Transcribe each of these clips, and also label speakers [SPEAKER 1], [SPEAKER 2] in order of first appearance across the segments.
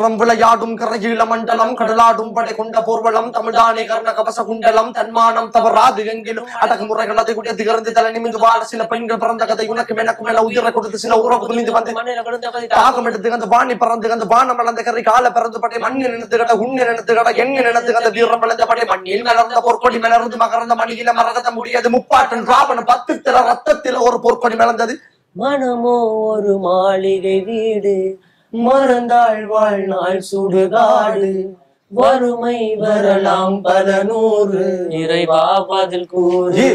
[SPEAKER 1] குற்றம் விளையாடும் கரையில மண்டலம் கடலாடும் படை கொண்ட போர்வளம் தமிழ்தானே கர்ண கவச குண்டலம் தன்மானம் தவறாது எங்கிலும் அடக்குமுறைகள் அதை கூட திகழ்ந்து தலை நிமிந்து வாழ சில பெண்கள் பிறந்த கதை உனக்கு எனக்கு மேல உயிரை கொடுத்து சில உறவு குளிந்து வந்து தாகம் எடுத்து அந்த பாணி பறந்து அந்த பானம் வளர்ந்த கரை கால பிறந்து படை மண்ணில் நினைத்து கட உண்ணி நினைத்து கட எண்ணி நினைத்து கந்த வீரம் வளர்ந்த படை மண்ணில் மலர்ந்த பொற்கொடி மலர்ந்து மகர்ந்த மணியில மரகத முடியாது முப்பாட்டன் ராவணன் 10 திற ரத்தத்தில் ஒரு பொற்கொடி மலர்ந்தது
[SPEAKER 2] மனமோ ஒரு மாளிகை வீடு மறந்தாள் வாழ்நாள் சுடுகாடு வறுமை வரலாம் பல நூறு இறைவா பதில் கூறு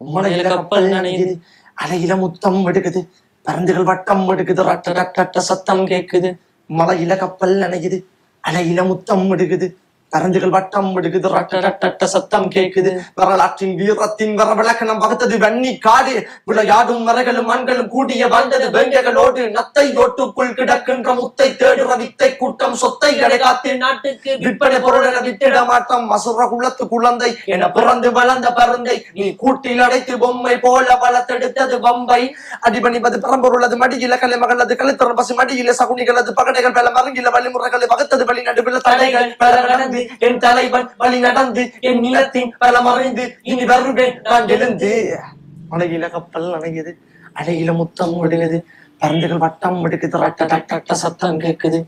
[SPEAKER 1] மலையில கப்பல் நனையுது அலையில முத்தம் எடுக்குது பறந்துகள் வட்டம் எடுக்குது ரட்ட ரட்ட சத்தம் கேக்குது மலையில கப்பல் நனையுது அலையில முத்தம் எடுக்குது பறந்துகள் வட்டம் எடுக்குது ரட்ட ரட்ட சத்தம் கேக்குது வரலாற்றின் வீரத்தின் வர விளக்கணம் வகுத்தது வன்னி காடு விளையாடும் மரங்களும் மண்களும் கூடிய வாழ்ந்தது வெங்கைகளோடு நத்தை ஓட்டுக்குள் கிடக்கின்ற முத்தை தேடுற வித்தை கூட்டம் சொத்தை அடைகாத்து நாட்டுக்கு விற்பனை பொருளென வித்திட மாட்டோம் மசுர குளத்து குழந்தை என பிறந்து வளர்ந்த பருந்தை நீ கூட்டில் அடைத்து பொம்மை போல வளர்த்தெடுத்தது பம்பை அடிபணிப்பது பரம்பொருளது மடியில கலை மகளது கலைத்தொடர் பசு மடியில சகுனிகளது பகடைகள் பல மருங்கில வழிமுறைகளை வகுத்தது வழி நடுவில் தடைகள் பல கடந்து என் தலைவன் வழி நடந்து என் நிலத்தின் பல மறைந்து இனி வருவேன் நான் எழுந்து மலையில கப்பல் நனையுது அலையில முத்தம் விடுகுது பறந்துகள் வட்டம் எடுக்குது ரட்ட ரட்ட சத்தம் கேக்குது